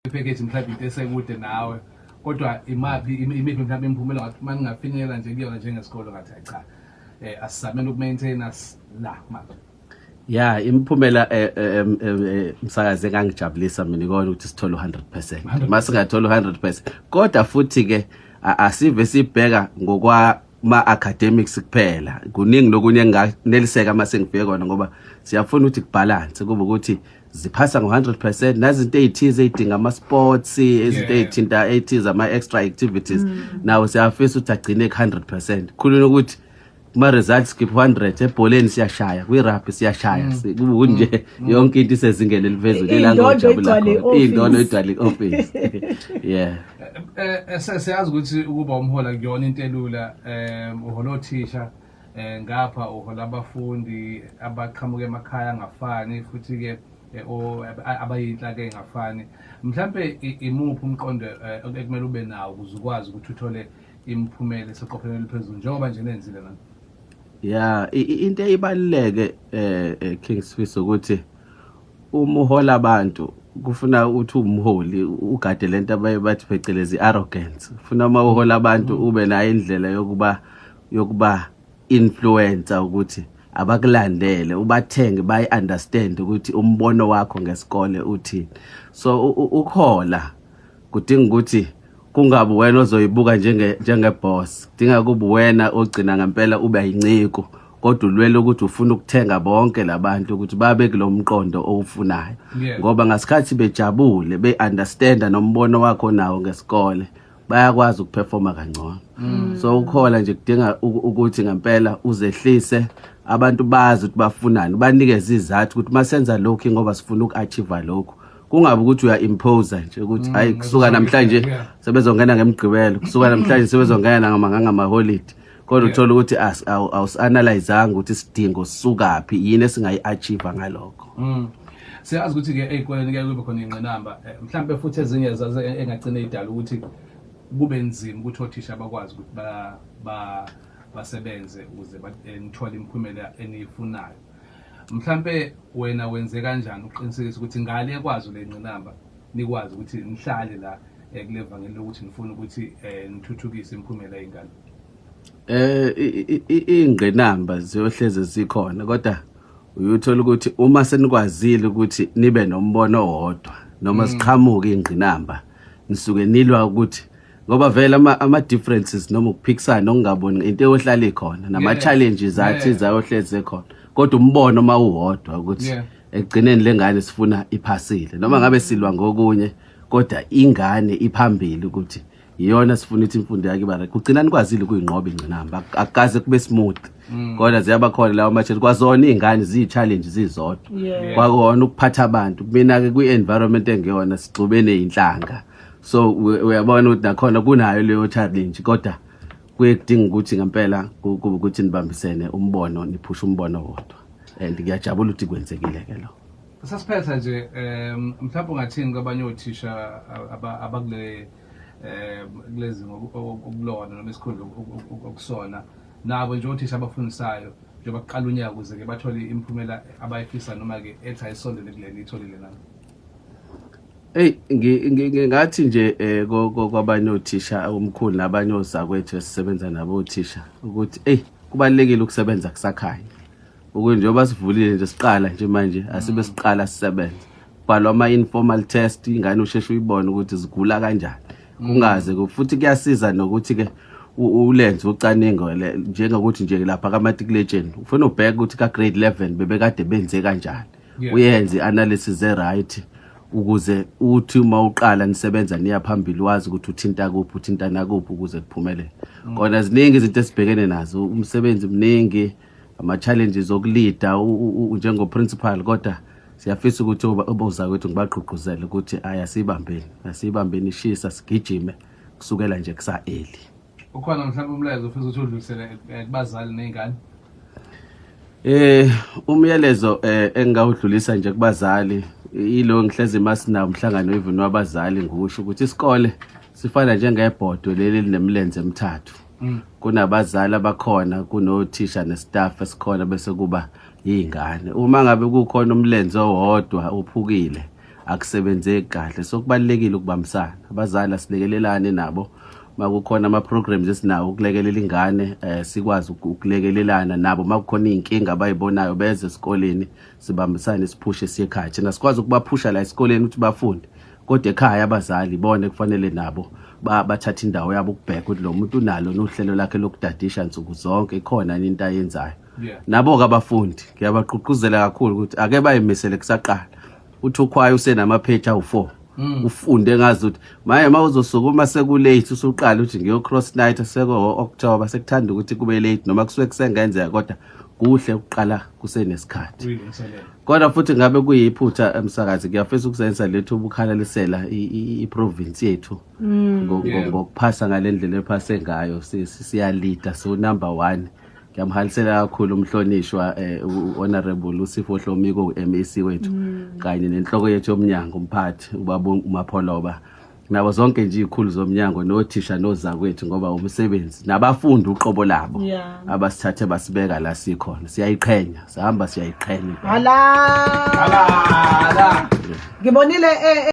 ipackage mhlawumbe into esekude nawe kodwa imiphi mhlawumbe imiphumela ngathi maningafinyelela nje kuyona njengesikole ngathi cha asizamele ukumaintaina la manje. Yeah, imiphumela umsakaze engangijabulisa mina ikona ukuthi sithole 100%. Masingathola 100%. Kodwa futhi ke asive sibheka ngokwa ma-academics kuphela. Kuningi lokunye enganeliseka mase ngifike kona ngoba siyafuna ukuthi kubalance kube ukuthi ziphasa ngo100% nazinto ezithize ezidinga ama-sports izinto ezithinta ethize ama-extra activities nawo siyafisa ukuthi agcine 100%. Khuluma ukuthi ma-results skip 100 ebholeni siyashaya kwi-rugby siyashaya kunje yonke into isezingeni eliphezulu elangojabula khona indono igcwale office. Yeah. Siyazi ukuthi ukuba umhola kuyona into elula uhola othisha ngapha uhola abafundi abaqhamuka emakhaya angafani futhi ke abayinhlaka engafani. Mhlambe imuphi umqondo ekumele ube nawo ukuze ukwazi ukuthi uthole imiphumela eseqophelweni eliphezulu njengoba nje nenzile lana? Yeah, into eyibaluleke King Sifiso ukuthi uma uhola abantu kufuna ukuthi umholi ugade lento abathi phecelezi arrogance. Ufuna uma uhola abantu ube nayo indlela yokuba influencer ukuthi abakulandele ubathenge bayi understand ukuthi umbono wakho ngesikole uthini. So ukhola kudinga ukuthi kungabe wena ozoyibuka njenge boss, kudinga kube wena ogcina ngempela ube yinciko kodwa ulwele ukuthi ufuna ukuthenga bonke labantu ukuthi babe kulomqondo owufunayo ngoba ngasikhathi bejabule be understand nombono wakho nawo ngesikole bayakwazi ukuperforma kangcono. So ukhola nje kudinga ukuthi ngempela uzehlise abantu bazi ukuthi bafunani, banikeze izathu ukuthi masenza lokho ngoba sifuna ukuachieve lokho. Kungabe ukuthi uya impose nje ukuthi hayi kusuka namhlanje sebezongena ngemgqibelo, kusuka namhlanje sebezongena ngama holiday. Kodwa uthola ukuthi awusanalizanga ukuthi isidingo sisukaphi yini esingayi-achieve ngalokho. Siyazi ukuthi ke ezikoleni ke kube khona ingqinamba mhlambe futhi ezinye zazo engagcina idala ukuthi kube nzima ukuthi othisha bakwazi ukuthi basebenze ukuze bathole imiphumela eniyifunayo. Mhlambe wena wenze kanjani uqinisekisa ukuthi ngale ekwazi le ngqinamba nikwazi ukuthi nihlale la kulevangeli lokuthi nifuna ukuthi nithuthukise imiphumela yengane? Ingqinamba ziyohleze zikhona kodwa uyuthola ukuthi uma senikwazile ukuthi nibe nombono owodwa noma siqhamuka ingqinamba nisuke nilwa ukuthi ngoba vele ama differences noma ukuphikisana okungaboni into eyohlala ikhona nama challenges athi zayohleze khona kodwa umbono mawuwodwa ukuthi ekugcineni lengane sifuna iphasile noma ngabe silwa ngokunye kodwa ingane iphambili ukuthi iyona sifuna ukuthi imfundo yakhe ibara kugcina nikwazile kuyinqoba ingcinamba akukaze kube smooth kodwa ziyaba khona lawo mathe kwazona izingane ziyi-challenge zizodwa kwakona ukuphatha abantu mina ke kwi-environment engeyona sixubene inhlanga. So uyabona ukuthi nakhona kunayo leyo challenge kodwa kuyedinga ukuthi ngempela kube ukuthi nibambisene umbono niphusha umbono wodwa and ngiyajabula ukuthi kwenzekile ke lo. Sasiphetha nje mhlawumbe ungathini kwabanye othisha abakule kulezi ngokulona noma isikhundla okusona nabo nje othisha abafundisayo nje baqala unyaka ukuze ke bathole imiphumela abayifisa noma ke ethi ayisondele kuleli itholile nami? Ngathi nje kwabanye othisha omkhulu nabanye ozakwethu esisebenza nabo othisha ukuthi kubalekile ukusebenza kusakhanya ukuthi njengoba sivulile nje siqala nje manje asibe siqala sisebenza bhalwa ama-informal test ingane usheshe uyibone ukuthi zigula kanjani kungaze futhi kuyasiza nokuthi ke ulenze ucaningo njengokuthi nje lapha ka-matriculation ufuna ubheka ukuthi ka-grade 11 bebekade benze kanjani uyenze i-analysis e-right ukuze uthi uma uqala nisebenza niya phambili wazi ukuthi uthinta kuphi uthinta nakuphi ukuze kuphumelele. Kona ziningi izinto esibhekene nazo umsebenzi mningi ama-challenges okulida njengo-principal kodwa siyafisa ukuthi oboza kwethu ngibagqugquzele ukuthi asiyibambeni ishisa sigijime kusukela nje kusa-early. Ukhona mhlawumbe umlayezo ufisa ukuthi udlulisele kubazali nezingane? Umyalezo engawudlulisa nje kubazali ilo ngihlezi masina umhlangano even wabazali ngisho ukuthi isikole sifana njengebhodo leli linemlenze emithathu. Kunabazali abakhona kunothisha nestaff esikhona bese kuba izingane. Uma ngabe kukhona umlenze owodwa uphukile akusebenzeki kahle. So kubalekile ukubambisana, abazali asilekelelane nabo makukhona ama-programs esinawo ukulekelela ingane, sikwazi ukulekelelana nabo makukhona iy'nkinga abayibonayo beze esikoleni sibambisane siphushe siye ekhaya. Thina sikwazi ukubaphusha la esikoleni ukuthi bafunde, kodwa ekhaya abazali ibona kufanele nabo bathatha indawo yabo ukubheka ukuthi lo muntu unalo nohlelo lakhe lokudadisha nsuku zonke, ikhona into ayenzayo. Nabo-ke abafundi ngiyabagqugquzela kakhulu ukuthi ake bayimisele kusaqala. Uthi ukhwayo usenamapheji awu-4 ufunde ngazi ukuthi maye mawuzosukuma sekulate usuqala ukuthi ngiyo-cross night seko-October sekuthanda ukuthi kube late noma kusuke kusengenzeka, kodwa kuhle ukuqala kusenesikhathi. Kodwa futhi ngabe kuyiphutha emsakazi ngiyafisa ukusebenzisa lethu ubukhalalisela i-province yethu ngokuphasa ngalendlela ephase ngayo. Siyalida so number 1. Ngiyamhalisela kakhulu umhlonishwa honorable uSipho Hlomiko MEC wethu kanye nenhloko yethu yomnyango umphathi ubaba uMapholoba nabo zonke nje izikhulu zomnyango nothisha nozakwethu ngoba umsebenzi nabafundi uqobo labo abasithathe basibeka la sikhona. Siyayiqhenya, sihamba siyayiqhenya. Hala ngibonile